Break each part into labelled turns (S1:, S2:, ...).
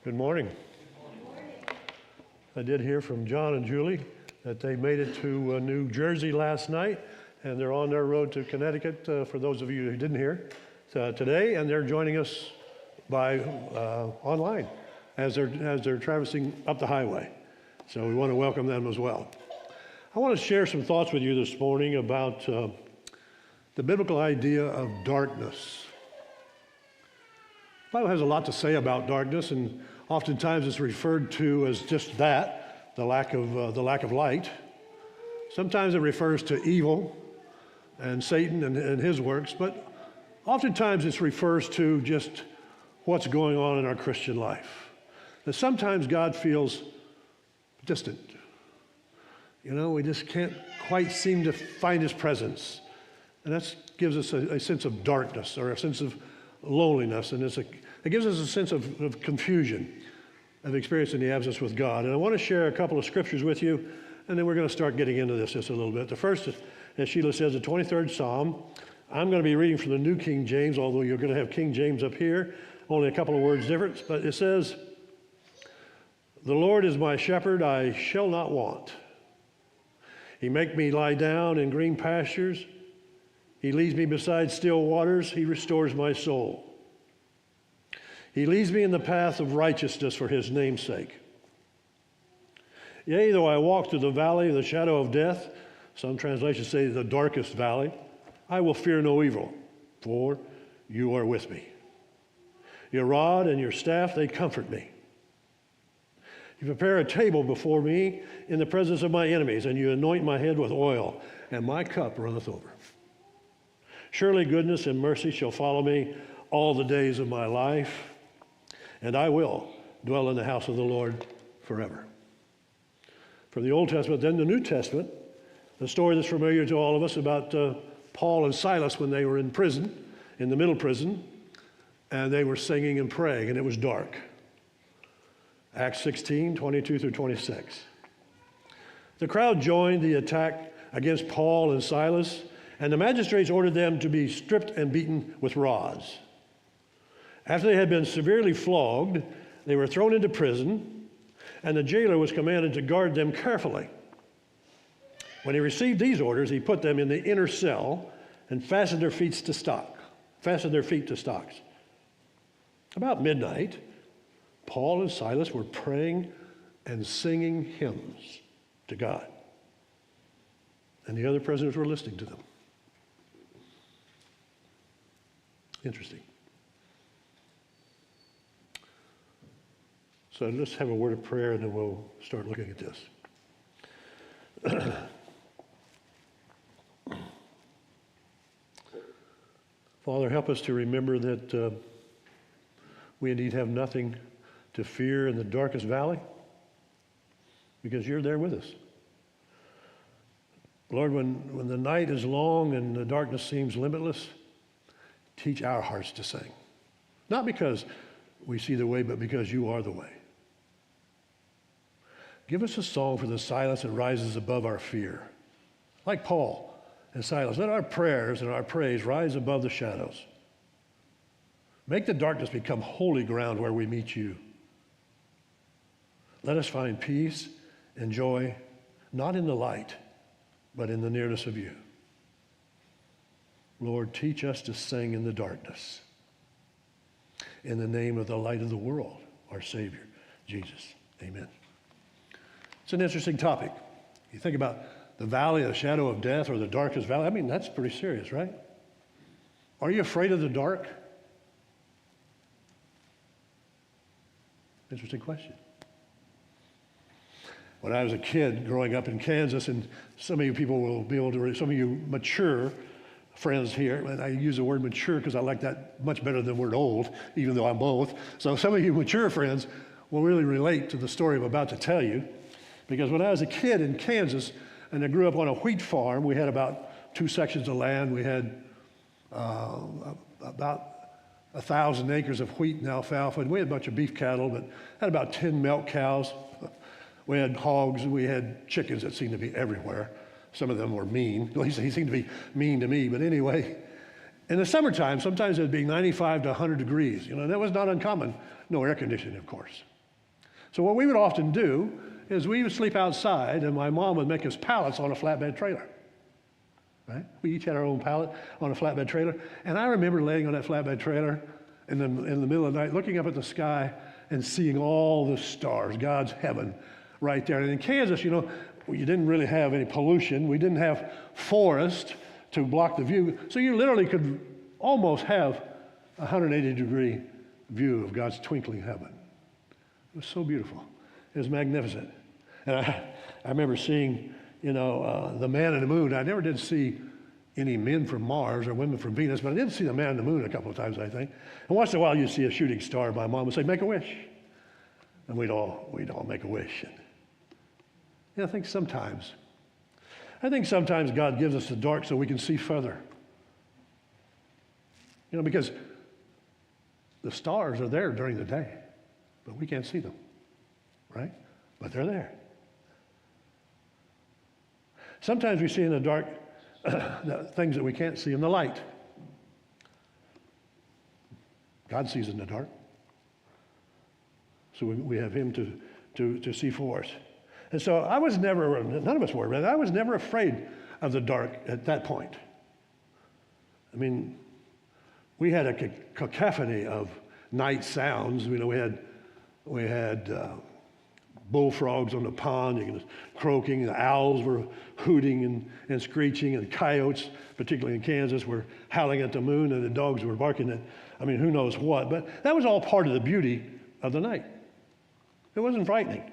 S1: Good morning. I did hear from John and Julie that they made it to New Jersey last night, and they're on their road to Connecticut, for those of you who didn't hear, today, and they're joining us by online as they're traversing up the highway. So we want to welcome them as well. I want to share some thoughts with you this morning about the biblical idea of darkness. The Bible has a lot to say about darkness, and oftentimes it's referred to as just that, the lack of light. Sometimes it refers to evil and Satan and his works, but oftentimes it refers to just what's going on in our Christian life. That sometimes God feels distant. You know, we just can't quite seem to find his presence. And that gives us a sense of darkness or a sense of loneliness, and it gives us a sense of confusion of experiencing the absence with God. And I want to share a couple of scriptures with you, and then we're going to start getting into this just a little bit. The first, as Sheila says, the 23rd Psalm. I'm going to be reading from the New King James, although you're going to have King James up here, only a couple of words difference, but it says, "The Lord is my shepherd, I shall not want. He make me lie down in green pastures. He leads me beside still waters. He restores my soul. He leads me in the path of righteousness for his name's sake. Yea, though I walk through the valley of the shadow of death," some translations say the darkest valley, "I will fear no evil, for you are with me. Your rod and your staff, they comfort me. You prepare a table before me in the presence of my enemies, and you anoint my head with oil, and my cup runneth over. Surely goodness and mercy shall follow me all the days of my life, and I will dwell in the house of the Lord forever." From the Old Testament, then the New Testament, the story that's familiar to all of us about Paul and Silas when they were in prison, in the middle prison, and they were singing and praying, and it was dark. Acts 16, 22 through 26. The crowd joined the attack against Paul and Silas, and the magistrates ordered them to be stripped and beaten with rods. After they had been severely flogged, they were thrown into prison, and the jailer was commanded to guard them carefully. When he received these orders, he put them in the inner cell and fastened their feet to stocks. About midnight, Paul and Silas were praying and singing hymns to God, and the other prisoners were listening to them. Interesting. So let's have a word of prayer, and then we'll start looking at this. Father, help us to remember that we indeed have nothing to fear in the darkest valley, because you're there with us. Lord, when the night is long and the darkness seems limitless, teach our hearts to sing. Not because we see the way, but because you are the way. Give us a song for the silence that rises above our fear. Like Paul and Silas, let our prayers and our praise rise above the shadows. Make the darkness become holy ground where we meet you. Let us find peace and joy, not in the light, but in the nearness of you. Lord, teach us to sing in the darkness. In the name of the light of the world, our Savior, Jesus. Amen. It's an interesting topic. You think about the valley of the shadow of death or the darkest valley. I mean, that's pretty serious, right? Are you afraid of the dark? Interesting question. When I was a kid growing up in Kansas, and some of you people will be able to, some of you mature friends here, and I use the word mature because I like that much better than the word old, even though I'm both. So some of you mature friends will really relate to the story I'm about to tell you, because when I was a kid in Kansas, and I grew up on a wheat farm, we had about 2 sections of land. We had about 1,000 acres of wheat and alfalfa, and we had a bunch of beef cattle, but had about 10 milk cows. We had hogs, and we had chickens that seemed to be everywhere. Some of them were mean. At least he seemed to be mean to me, but anyway. In the summertime, sometimes it would be 95 to 100 degrees. You know, that was not uncommon. No air conditioning, of course. So what we would often do is we would sleep outside, and my mom would make us pallets on a flatbed trailer. Right? We each had our own pallet on a flatbed trailer. And I remember laying on that flatbed trailer in the middle of the night, looking up at the sky and seeing all the stars, God's heaven right there. And in Kansas, you didn't really have any pollution. We didn't have forest to block the view. So you literally could almost have a 180-degree view of God's twinkling heaven. It was so beautiful. It was magnificent. And I remember seeing, the man and the moon. I never did see any men from Mars or women from Venus, but I did see the man and the moon a couple of times, I think. And once in a while, you'd see a shooting star. My mom would say, "Make a wish." And we'd all make a wish. And I think sometimes God gives us the dark so we can see further. Because the stars are there during the day, but we can't see them, right? But they're there. Sometimes we see in the dark things that we can't see in the light. God sees in the dark. So we have him to see for us. And so none of us were, but I was never afraid of the dark at that point. I mean, we had a cacophony of night sounds. We had bullfrogs on the pond, croaking. The owls were hooting and screeching, and coyotes, particularly in Kansas, were howling at the moon, and the dogs were barking at, who knows what. But that was all part of the beauty of the night. It wasn't frightening.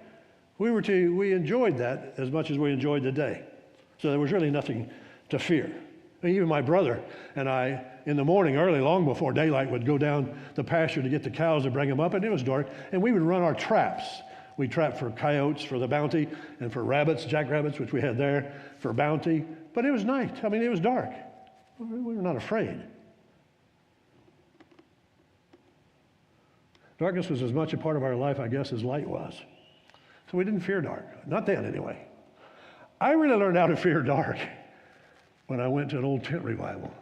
S1: We enjoyed that as much as we enjoyed the day. So there was really nothing to fear. Even my brother and I, in the morning early, long before daylight, would go down the pasture to get the cows to bring them up, and it was dark, and we would run our traps. We trapped for coyotes for the bounty, and for rabbits, jackrabbits, which we had there for bounty. But it was night. It was dark. We were not afraid. Darkness was as much a part of our life, I guess, as light was. So we didn't fear dark. Not then, anyway. I really learned how to fear dark when I went to an old tent revival.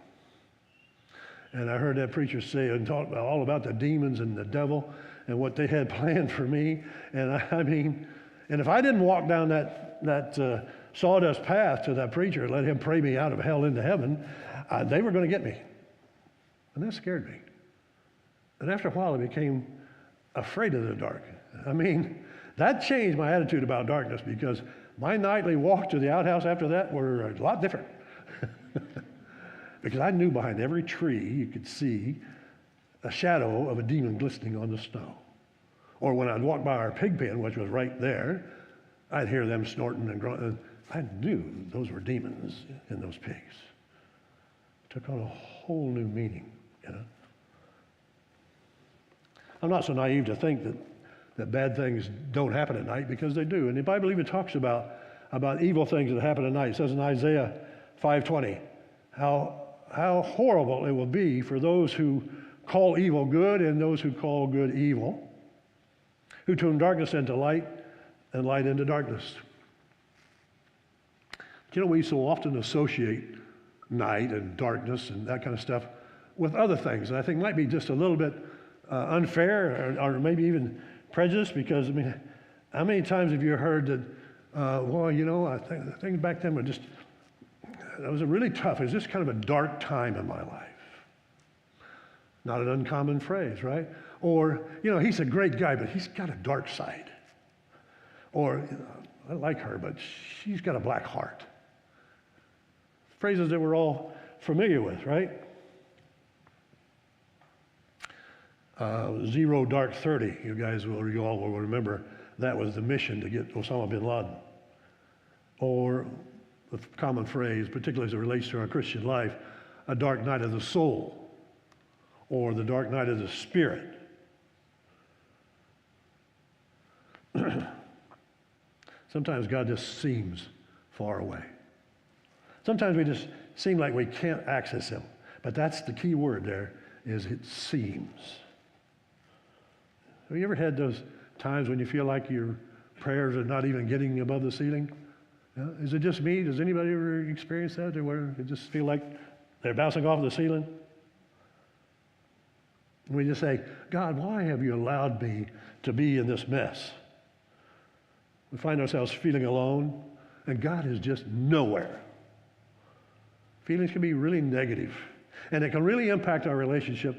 S1: And I heard that preacher say and talk all about the demons and the devil and what they had planned for me. And and if I didn't walk down that sawdust path to that preacher and let him pray me out of hell into heaven, they were going to get me. And that scared me. And after a while, I became afraid of the dark. That changed my attitude about darkness, because my nightly walk to the outhouse after that were a lot different. Because I knew behind every tree you could see a shadow of a demon glistening on the snow. Or when I'd walk by our pig pen, which was right there, I'd hear them snorting and grunting. I knew those were demons in those pigs. It took on a whole new meaning, I'm not so naive to think that bad things don't happen at night, because they do. And the Bible even talks about evil things that happen at night. It says in Isaiah 5:20, how horrible it will be for those who call evil good and those who call good evil, who turn darkness into light and light into darkness. We so often associate night and darkness and that kind of stuff with other things that I think might be just a little bit unfair or maybe even prejudiced, because, how many times have you heard that, I think things back then were just, that was really tough. It was just kind of a dark time in my life. Not an uncommon phrase, right? Or, he's a great guy, but he's got a dark side. Or, I like her, but she's got a black heart. Phrases that we're all familiar with, right? 0 Dark 30, you all will remember that was the mission to get Osama bin Laden. Or the common phrase, particularly as it relates to our Christian life, a dark night of the soul, or the dark night of the spirit. Sometimes God just seems far away. Sometimes we just seem like we can't access him. But that's the key word there, is it seems. Have you ever had those times when you feel like your prayers are not even getting above the ceiling? Is it just me? Does anybody ever experience that, where it just feel like they're bouncing off the ceiling? And we just say, God, why have you allowed me to be in this mess? We find ourselves feeling alone, and God is just nowhere. Feelings can be really negative, and it can really impact our relationship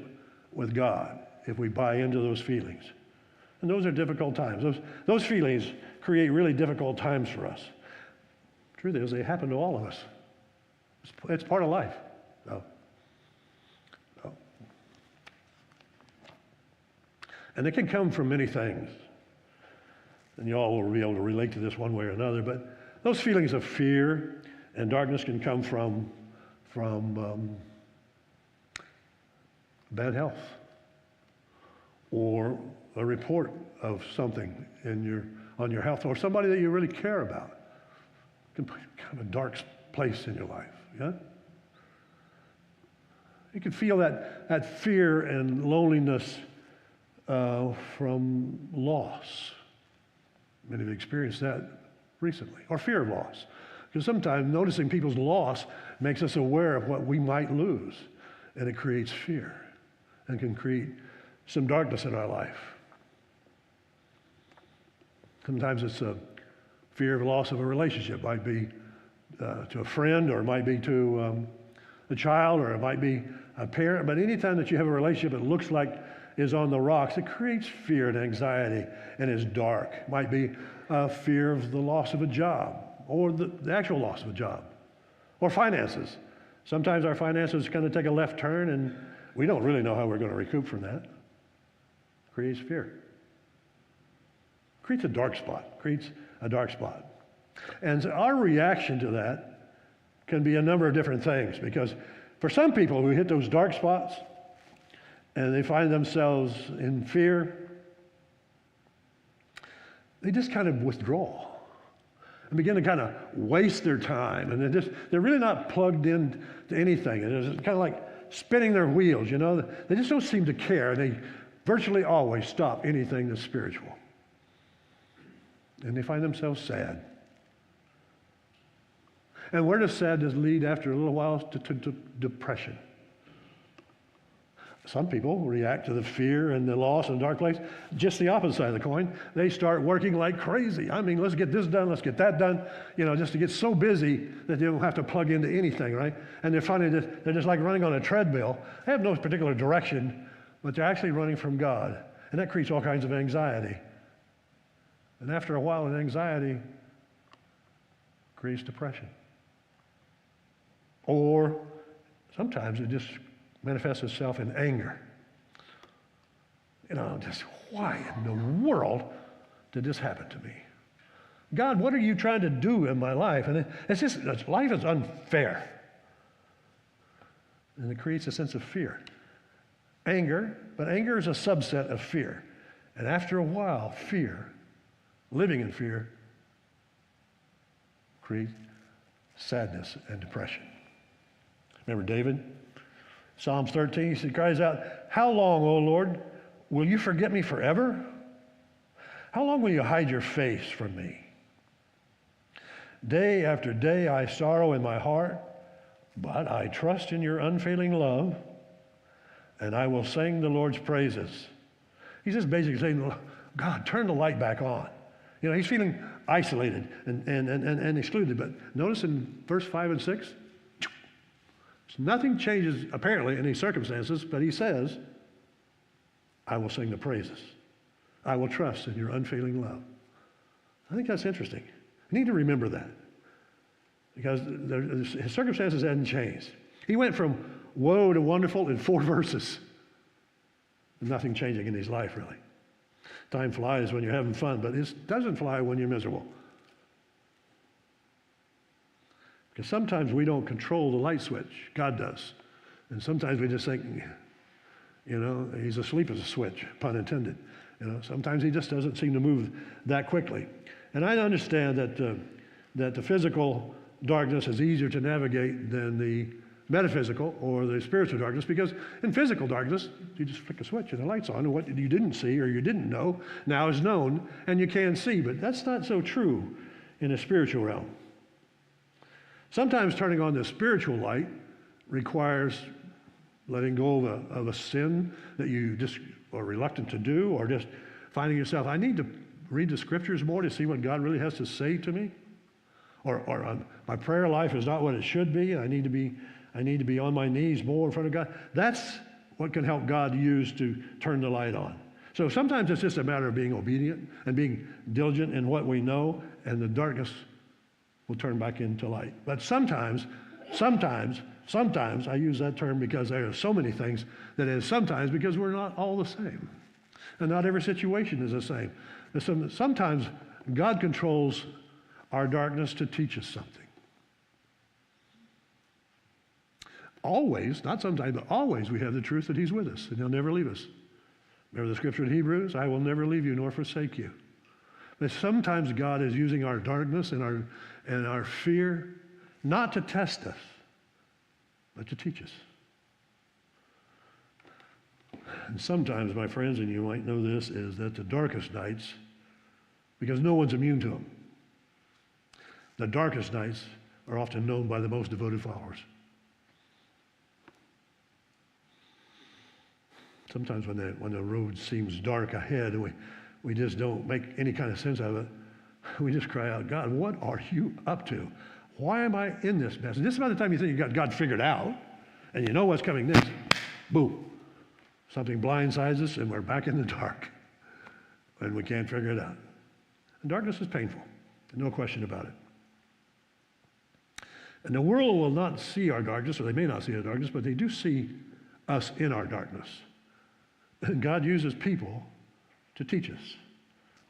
S1: with God if we buy into those feelings. And those are difficult times. Those feelings create really difficult times for us. Truth is, they happen to all of us. It's part of life. So. And it can come from many things. And you all will be able to relate to this one way or another, but those feelings of fear and darkness can come from bad health or a report of something on your health or somebody that you really care about. It can be kind of a dark place in your life. Yeah? You can feel that fear and loneliness from loss. Many have experienced that recently, or fear of loss. Because sometimes noticing people's loss makes us aware of what we might lose, and it creates fear and can create some darkness in our life. Sometimes it's a fear of loss of a relationship. It might be to a friend, or it might be to a child, or it might be a parent. But anytime that you have a relationship that looks like is on the rocks, it creates fear and anxiety and is dark. It might be a fear of the loss of a job, or the actual loss of a job, or finances. Sometimes our finances kind of take a left turn and we don't really know how we're going to recoup from that. Creates fear. Creates a dark spot. And so our reaction to that can be a number of different things, because for some people who hit those dark spots and they find themselves in fear, they just kind of withdraw and begin to kind of waste their time, and they're really not plugged in to anything. And it's kind of like spinning their wheels, you know. They just don't seem to care, and they virtually always stop anything that's spiritual. And they find themselves sad. And where does sadness lead after a little while? To depression. Some people react to the fear and the loss and dark place just the opposite side of the coin. They start working like crazy. I mean, let's get this done, let's get that done, you know, just to get so busy that they don't have to plug into anything, right? And they're finding that they're just like running on a treadmill. They have no particular direction, but they're actually running from God. And that creates all kinds of anxiety. And after a while, an anxiety creates depression. Or sometimes it just manifests itself in anger. You know, just why in the world did this happen to me? God, what are you trying to do in my life? And life is unfair. And it creates a sense of fear. Anger, but anger is a subset of fear. And after a while, fear, living in fear, creates sadness and depression. Remember David? Psalms 13, he cries out, "How long, O Lord, will you forget me forever? How long will you hide your face from me? Day after day I sorrow in my heart, but I trust in your unfailing love, and I will sing the Lord's praises." He's just basically saying, God, turn the light back on. You know, he's feeling isolated and excluded. But notice in verse 5 and 6, nothing changes apparently in these circumstances, but he says, I will sing the praises. I will trust in your unfailing love. I think that's interesting. You need to remember that, because his circumstances hadn't changed. He went from woe to wonderful in 4 verses. Nothing changing in his life, really. Time flies when you're having fun, but it doesn't fly when you're miserable. Because sometimes we don't control the light switch. God does. And sometimes we just think, you know, he's asleep as a switch, pun intended. You know, sometimes he just doesn't seem to move that quickly. And I understand that the physical darkness is easier to navigate than the metaphysical or the spiritual darkness, because in physical darkness, you just flick a switch and the light's on, and what you didn't see or you didn't know now is known and you can see. But that's not so true in the spiritual realm. Sometimes turning on the spiritual light requires letting go of a sin that you just are reluctant to do, or just finding yourself, I need to read the scriptures more to see what God really has to say to me? Or my prayer life is not what it should be, and I need to be on my knees more in front of God. That's what can help God use to turn the light on. So sometimes it's just a matter of being obedient and being diligent in what we know, and the darkness will turn back into light. But sometimes, I use that term because there are so many things that is sometimes because we're not all the same. And not every situation is the same. Sometimes God controls our darkness to teach us something. Always, not sometimes, but always we have the truth that he's with us and he'll never leave us. Remember the scripture in Hebrews, I will never leave you nor forsake you. But sometimes God is using our darkness and our fear not to test us, but to teach us. And sometimes, my friends, and you might know this, is that the darkest nights, because no one's immune to them, the darkest nights are often known by the most devoted followers. Sometimes when the road seems dark ahead and we just don't make any kind of sense of it, we just cry out, God, what are you up to? Why am I in this mess? And just about the time you think you got God figured out and you know what's coming next, boom, something blindsides us and we're back in the dark and we can't figure it out. And darkness is painful, no question about it. And the world will not see our darkness, or they may not see our darkness, but they do see us in our darkness. And God uses people to teach us.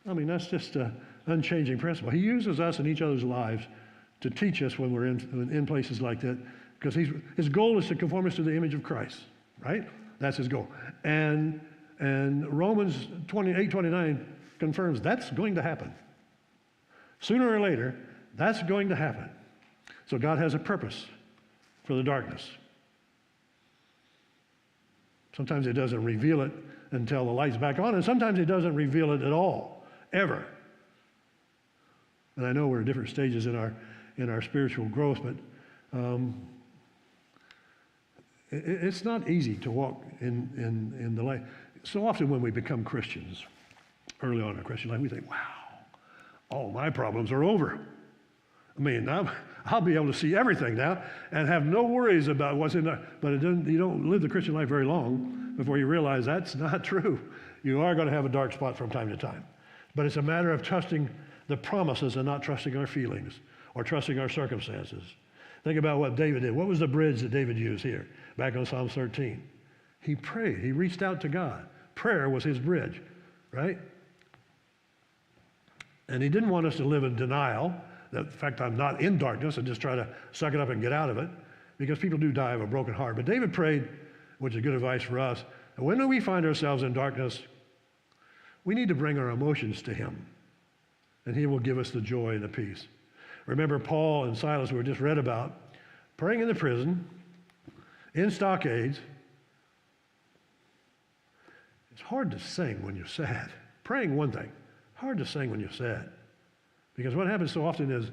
S1: I mean, that's just an unchanging principle. He uses us in each other's lives to teach us when we're in places like that, because his goal is to conform us to the image of Christ, right? That's his goal. And Romans 28:29 confirms that's going to happen. Sooner or later, that's going to happen. So God has a purpose for the darkness. Sometimes he doesn't reveal it until the light's back on, and sometimes he doesn't reveal it at all, ever. And I know we're at different stages in our spiritual growth, but it's not easy to walk in the light. So often when we become Christians, early on in our Christian life, we think, wow, all my problems are over. I mean, I'll be able to see everything now and have no worries about what's in there. But you don't live the Christian life very long before you realize that's not true. You are going to have a dark spot from time to time. But it's a matter of trusting the promises and not trusting our feelings or trusting our circumstances. Think about what David did. What was the bridge that David used here, back on Psalm 13? He prayed. He reached out to God. Prayer was his bridge, right? And he didn't want us to live in denial. In fact, I'm not in darkness and just try to suck it up and get out of it, because people do die of a broken heart. But David prayed, which is good advice for us. And when we find ourselves in darkness, we need to bring our emotions to him, and he will give us the joy and the peace. Remember Paul and Silas, we just read about, praying in the prison, in stockades. It's hard to sing when you're sad. Praying one thing, hard to sing when you're sad. Because what happens so often is,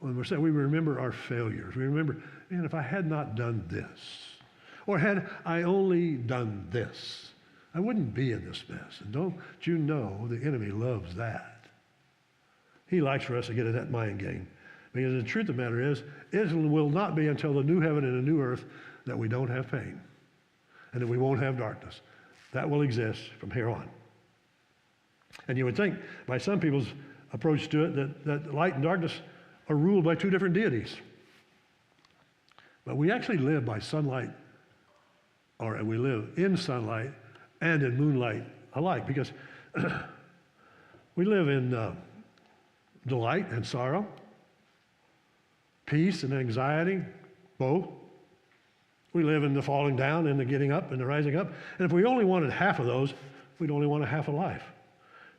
S1: when we're sad, we remember our failures. We remember, man, if I had not done this, or had I only done this, I wouldn't be in this mess. And don't you know the enemy loves that? He likes for us to get in that mind game. Because the truth of the matter is, it will not be until the new heaven and the new earth that we don't have pain and that we won't have darkness. That will exist from here on. And you would think, by some people's approach to it, that light and darkness are ruled by two different deities. But we actually live by sunlight, or we live in sunlight and in moonlight alike, because we live in delight and sorrow, peace and anxiety, both. We live in the falling down and the getting up and the rising up. And if we only wanted half of those, we'd only want a half a life.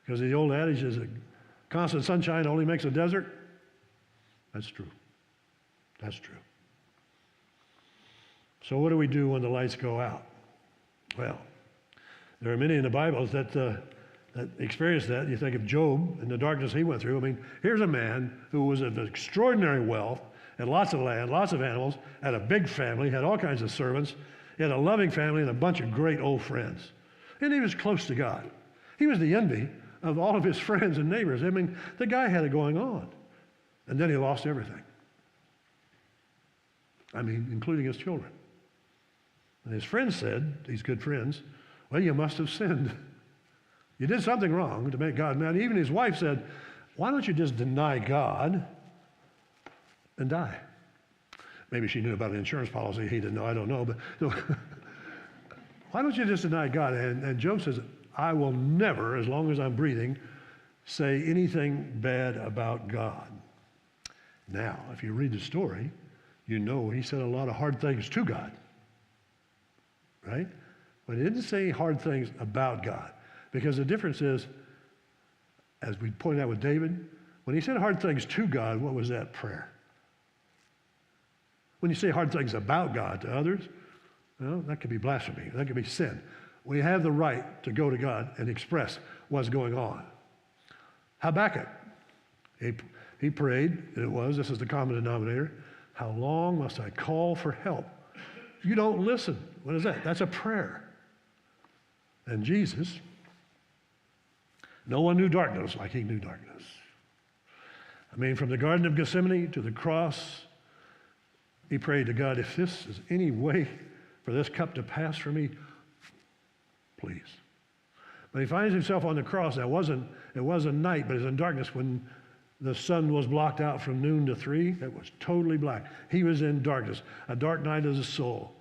S1: Because the old adage is that constant sunshine only makes a desert. That's true. That's true. So what do we do when the lights go out? Well, there are many in the Bible that experience that. You think of Job and the darkness he went through. I mean, here's a man who was of extraordinary wealth, had lots of land, lots of animals, had a big family, had all kinds of servants. He had a loving family and a bunch of great old friends. And he was close to God. He was the envy of all of his friends and neighbors. I mean, the guy had it going on. And then he lost everything. I mean, including his children. And his friends said, these good friends, well, you must have sinned. You did something wrong to make God mad. Even his wife said, why don't you just deny God and die? Maybe she knew about an insurance policy. He didn't know. I don't know. But why don't you just deny God? And Job says, I will never, as long as I'm breathing, say anything bad about God. Now, if you read the story, you know he said a lot of hard things to God. Right? But he didn't say hard things about God. Because the difference is, as we pointed out with David, when he said hard things to God, what was that? Prayer. When you say hard things about God to others, well, that could be blasphemy. That could be sin. We have the right to go to God and express what's going on. Habakkuk, he prayed, this is the common denominator, how long must I call for help? You don't listen. What is that? That's a prayer. And Jesus, no one knew darkness like he knew darkness. I mean, from the Garden of Gethsemane to the cross, he prayed to God, if this is any way for this cup to pass from me, please. But he finds himself on the cross. It wasn't night, but it was in darkness when the sun was blocked out from noon to 3. It was totally black. He was in darkness, a dark night of the soul.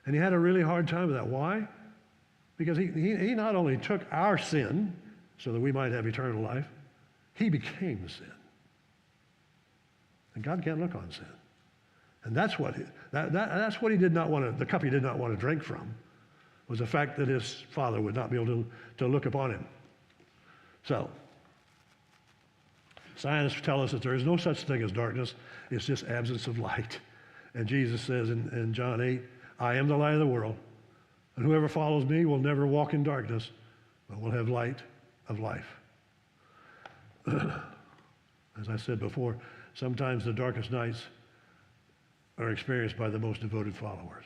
S1: And he had a really hard time with that. Why? Because he not only took our sin so that we might have eternal life, he became sin. And God can't look on sin. And that's what he did not want to, the cup he did not want to drink from, was the fact that his Father would not be able to look upon him. So, scientists tell us that there is no such thing as darkness. It's just absence of light. And Jesus says in John 8, I am the light of the world, and whoever follows me will never walk in darkness, but will have light of life. As I said before, sometimes the darkest nights are experienced by the most devoted followers.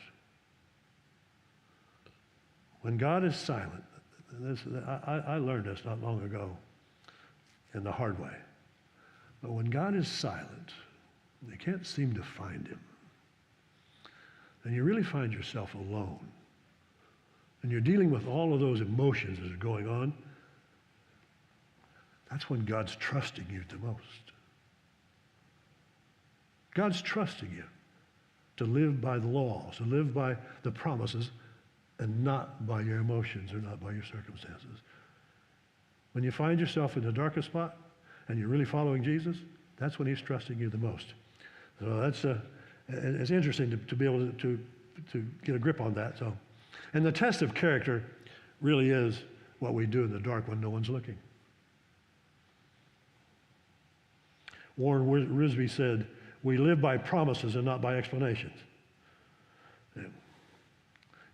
S1: When God is silent, I learned this not long ago in the hard way. But when God is silent, they can't seem to find him. And you really find yourself alone. And you're dealing with all of those emotions that are going on. That's when God's trusting you the most. God's trusting you to live by the laws, to live by the promises, and not by your emotions or not by your circumstances. When you find yourself in the darkest spot and you're really following Jesus, that's when he's trusting you the most. So it's interesting to be able to get a grip on that. So, and the test of character really is what we do in the dark when no one's looking. Warren Wiersbe said, we live by promises and not by explanations.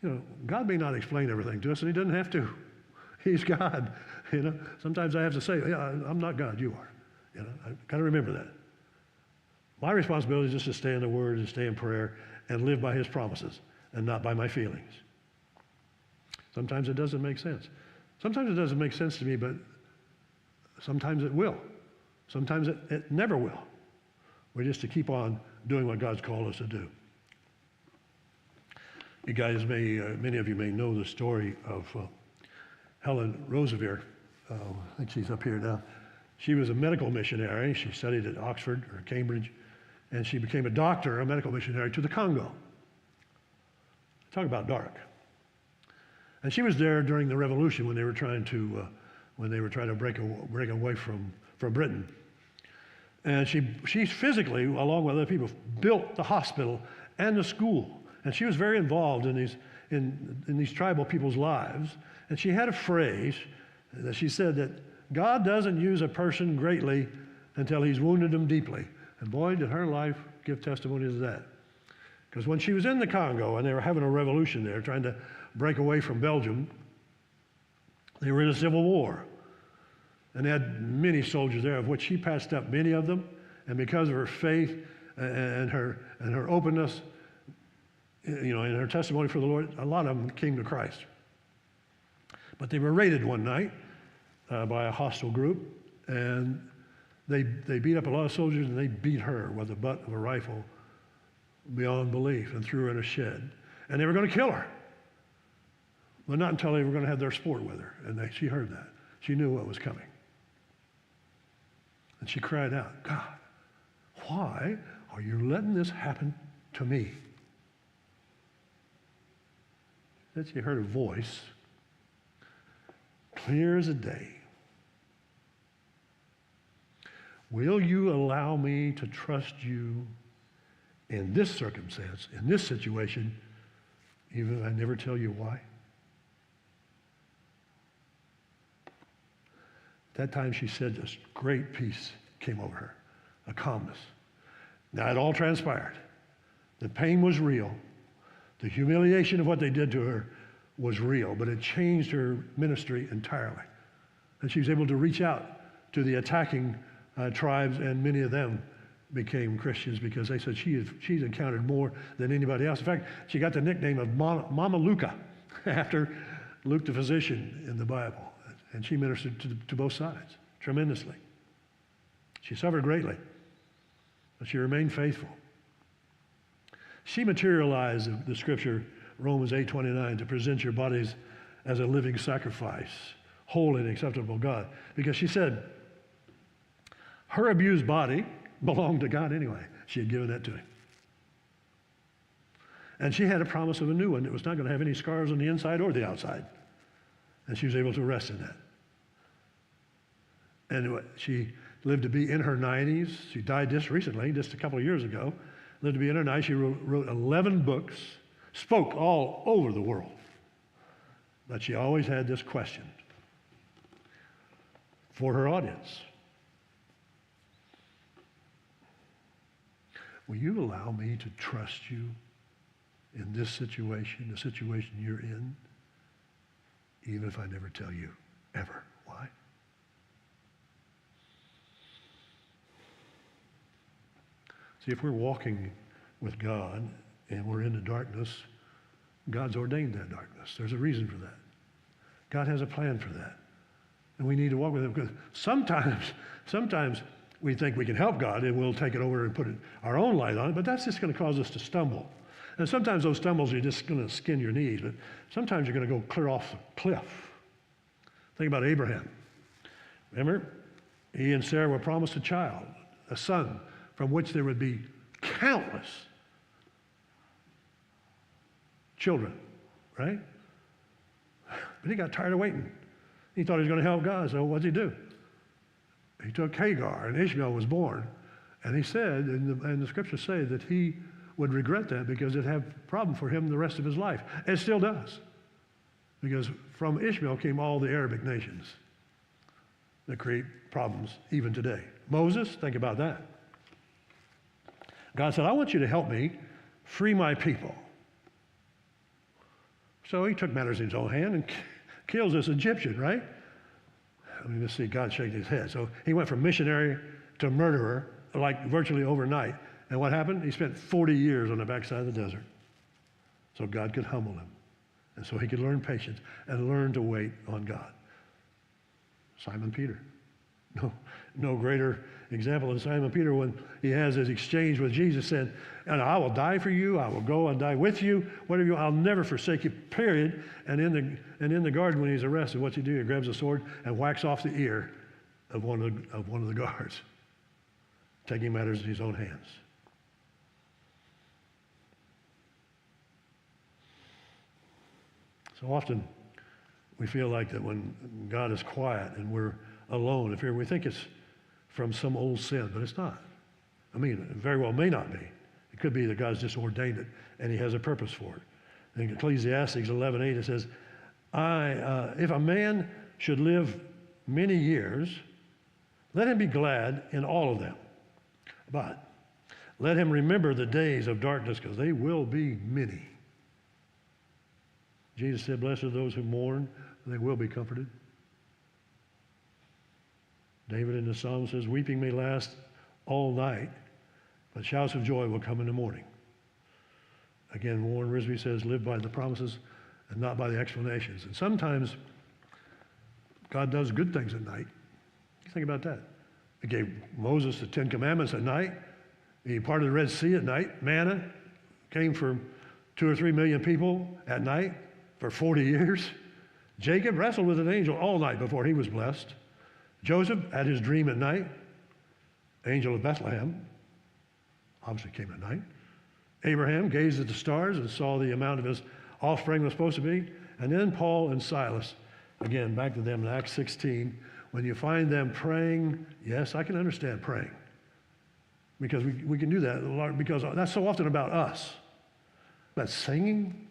S1: You know, God may not explain everything to us, and he doesn't have to. He's God. You know, sometimes I have to say, yeah, I'm not God, you are. You know, I've got to remember that. My responsibility is just to stay in the Word and stay in prayer and live by his promises and not by my feelings. Sometimes it doesn't make sense. Sometimes it doesn't make sense to me, but sometimes it will. Sometimes it never will. We're just to keep on doing what God's called us to do. You guys many of you may know the story of Helen Roseveare. I think she's up here now. She was a medical missionary. She studied at Oxford or Cambridge, and she became a doctor, a medical missionary to the Congo. Talk about dark. And she was there during the revolution when they were trying to break away from Britain. And she physically, along with other people, built the hospital and the school. And she was very involved in these tribal people's lives. And she had a phrase that she said that God doesn't use a person greatly until he's wounded them deeply. And boy, did her life give testimony to that. Because when she was in the Congo and they were having a revolution there, trying to break away from Belgium, they were in a civil war. And they had many soldiers there, of which she passed up many of them. And because of her faith and her openness, you know, and her testimony for the Lord, a lot of them came to Christ. But they were raided one night by a hostile group, and they beat up a lot of soldiers, and they beat her with the butt of a rifle beyond belief and threw her in a shed. And they were going to kill her. But not until they were going to have their sport with her. And she heard that. She knew what was coming. And she cried out, God, why are you letting this happen to me? Then she heard a voice, clear as a day. Will you allow me to trust you in this circumstance, in this situation, even if I never tell you why? At that time, she said this great peace came over her, a calmness. Now, it all transpired. The pain was real. The humiliation of what they did to her was real, but it changed her ministry entirely. And she was able to reach out to the attacking tribes, and many of them became Christians because they said she's encountered more than anybody else. In fact, she got the nickname of Mama Luca after Luke the physician in the Bible. And she ministered to both sides tremendously. She suffered greatly, but she remained faithful. She materialized the scripture, Romans 8:29, to present your bodies as a living sacrifice, holy and acceptable to God. Because she said her abused body belonged to God anyway. She had given that to him. And she had a promise of a new one that was not going to have any scars on the inside or the outside. And she was able to rest in that. And she lived to be in her 90s. She died just recently, just a couple of years ago. Lived to be in her 90s. She wrote 11 books, spoke all over the world. But she always had this question for her audience. Will you allow me to trust you in this situation, the situation you're in, even if I never tell you, ever? Why? See, if we're walking with God and we're in the darkness, God's ordained that darkness. There's a reason for that. God has a plan for that. And we need to walk with him, because sometimes we think we can help God and we'll take it over and put our own light on it, but that's just going to cause us to stumble. And sometimes those stumbles are just going to skin your knees, but sometimes you're going to go clear off the cliff. Think about Abraham. Remember, he and Sarah were promised a child, a son, from which there would be countless children, right? But he got tired of waiting. He thought he was going to help God, so what did he do? He took Hagar, and Ishmael was born. And he said, and the scriptures say that he would regret that because it had a problem for him the rest of his life. It still does. Because from Ishmael came all the Arabic nations that create problems even today. Moses, think about that. God said, I want you to help me free my people. So he took matters in his own hand and kills this Egyptian, right? I mean, let's see God shaking his head. So he went from missionary to murderer, like virtually overnight. And what happened? He spent 40 years on the backside of the desert so God could humble him. And so he could learn patience and learn to wait on God. Simon Peter. No greater example than Simon Peter when he has his exchange with Jesus, saying, and I will die for you, I will go and die with you, whatever you, I'll never forsake you, period. And in the garden when he's arrested, what's he do? He grabs a sword and whacks off the ear of one of the guards, taking matters in his own hands. So often we feel like that when God is quiet and we're alone, if we think it's from some old sin, but it's not. I mean, it very well may not be. It could be that God's just ordained it and he has a purpose for it. In Ecclesiastes 11:8 it says, if a man should live many years, let him be glad in all of them. But let him remember the days of darkness, because they will be many. Jesus said, blessed are those who mourn, they will be comforted. David in the Psalm says, weeping may last all night, but shouts of joy will come in the morning. Again, Warren Risby says, live by the promises and not by the explanations. And sometimes God does good things at night. Think about that. He gave Moses the 10 Commandments at night. He parted the Red Sea at night. Manna came for 2 or 3 million people at night for 40 years. Jacob wrestled with an angel all night before he was blessed. Joseph had his dream at night. Angel of Bethlehem obviously came at night. Abraham gazed at the stars and saw the amount of his offspring was supposed to be. And then Paul and Silas, again, back to them in Acts 16, when you find them praying, yes, I can understand praying. Because we can do that, because that's so often about us. But singing,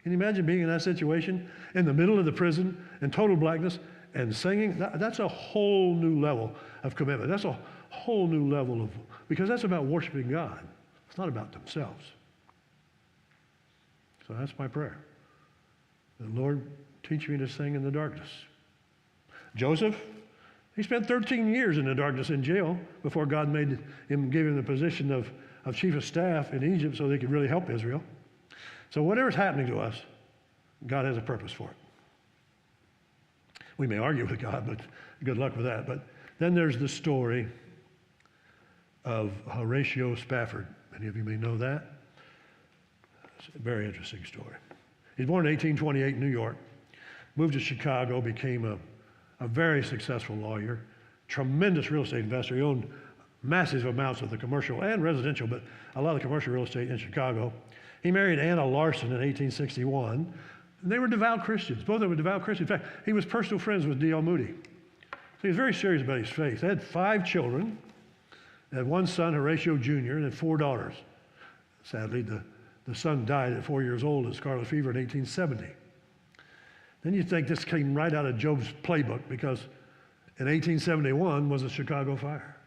S1: can you imagine being in that situation, in the middle of the prison, in total blackness, and singing? That's a whole new level of commitment. That's a whole new level of, because that's about worshiping God. It's not about themselves. So that's my prayer. The Lord, teach me to sing in the darkness. Joseph, he spent 13 years in the darkness in jail before God made him, gave him the position of chief of staff in Egypt so they could really help Israel. So whatever's happening to us, God has a purpose for it. We may argue with God, but good luck with that. But then there's the story of Horatio Spafford. Many of you may know that. It's a very interesting story. He's born in 1828 in New York, moved to Chicago, became a very successful lawyer, tremendous real estate investor. He owned massive amounts of the commercial and residential, but a lot of the commercial real estate in Chicago. He married Anna Larson in 1861. And they were devout Christians. Both of them were devout Christians. In fact, he was personal friends with D.L. Moody. So he was very serious about his faith. They had 5 children. They had 1 son, Horatio Jr., and had 4 daughters. Sadly, the son died at 4 years old of scarlet fever in 1870. Then you think this came right out of Job's playbook, because in 1871 was the Chicago fire,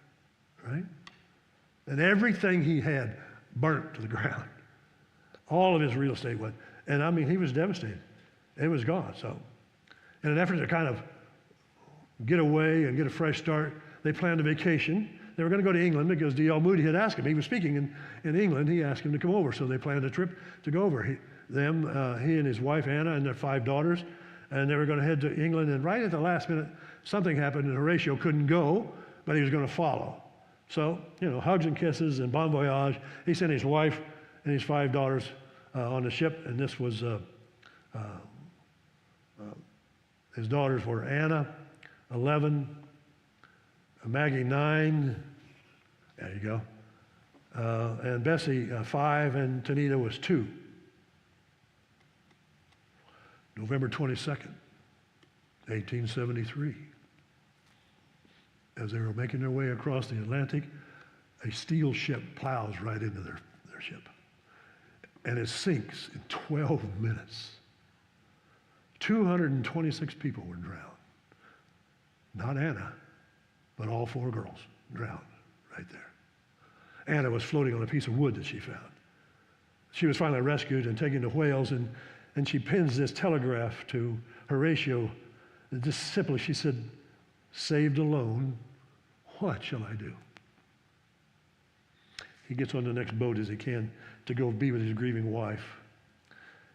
S1: right? And everything he had burnt to the ground. All of his real estate went. And I mean, he was devastated. It was gone. So in an effort to kind of get away and get a fresh start, they planned a vacation. They were going to go to England because D.L. Moody had asked him. He was speaking in England. He asked him to come over. So they planned a trip to go over. He and his wife, Anna, and their 5 daughters. And they were going to head to England. And right at the last minute, something happened, and Horatio couldn't go, but he was going to follow. So, hugs and kisses and bon voyage. He sent his wife and his 5 daughters on the ship, and this was, his daughters were Anna, 11, Maggie, 9, there you go, and Bessie, 5, and Tanita was 2. November 22nd, 1873. As they were making their way across the Atlantic, a steel ship plows right into their ship. And it sinks in 12 minutes. 226 people were drowned. Not Anna, but all 4 girls drowned right there. Anna was floating on a piece of wood that she found. She was finally rescued and taken to Wales, and she pins this telegraph to Horatio. And just simply, she said, "Saved alone, what shall I do?" He gets on the next boat as he can to go be with his grieving wife.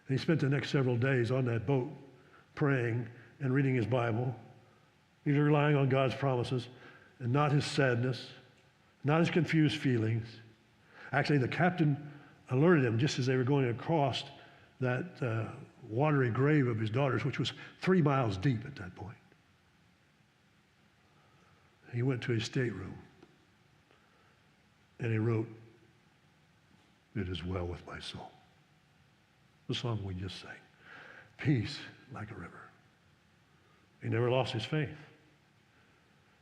S1: And he spent the next several days on that boat praying and reading his Bible. He was relying on God's promises and not his sadness, not his confused feelings. Actually, the captain alerted him just as they were going across that watery grave of his daughters, which was 3 miles deep at that point. He went to his stateroom and he wrote, "It is well with my soul." The song we just sang. Peace like a river. He never lost his faith.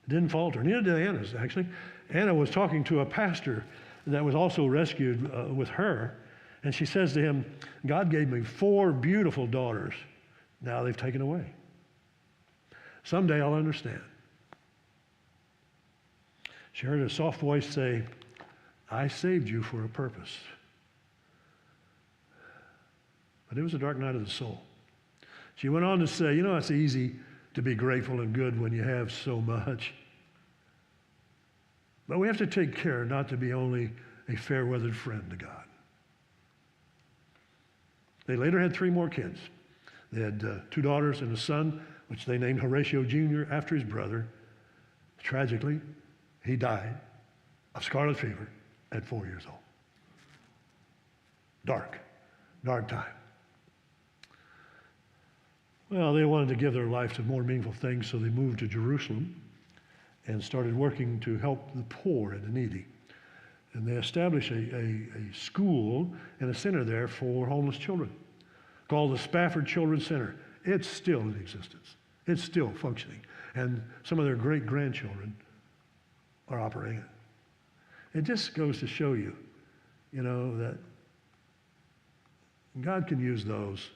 S1: Didn't falter. Neither did Anna's, actually. Anna was talking to a pastor that was also rescued with her, and she says to him, "God gave me 4 beautiful daughters. Now they've taken away. Someday I'll understand." She heard a soft voice say, "I saved you for a purpose." But it was a dark night of the soul. She went on to say, it's easy to be grateful and good when you have so much. But we have to take care not to be only a fair-weathered friend to God. They later had 3 more kids. They had 2 daughters and a son which they named Horatio Jr. after his brother. Tragically, he died of scarlet fever at 4 years old. Dark time. Well, they wanted to give their life to more meaningful things, so they moved to Jerusalem and started working to help the poor and the needy. And they established a school and a center there for homeless children called the Spafford Children's Center. It's still in existence. It's still functioning. And some of their great-grandchildren are operating it. It just goes to show you, that God can use those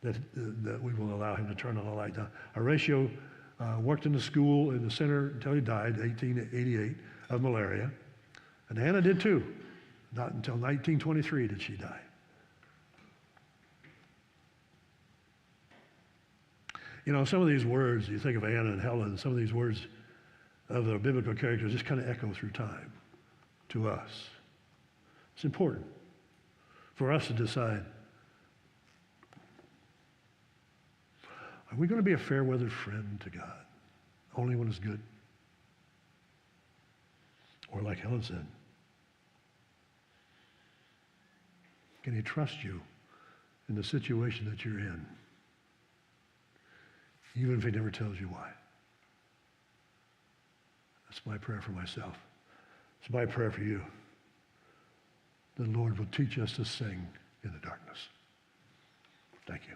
S1: that we will allow him to turn on the light. Now, Horatio worked in the school, in the center, until he died, 1888, of malaria. And Hannah did too. Not until 1923 did she die. Some of these words, you think of Anna and Helen, some of these words of the biblical characters just kind of echo through time to us. It's important for us to decide, are we going to be a fair-weathered friend to God, only when it's good? Or like Helen said, can he trust you in the situation that you're in, even if he never tells you why? That's my prayer for myself. It's my prayer for you. The Lord will teach us to sing in the darkness. Thank you.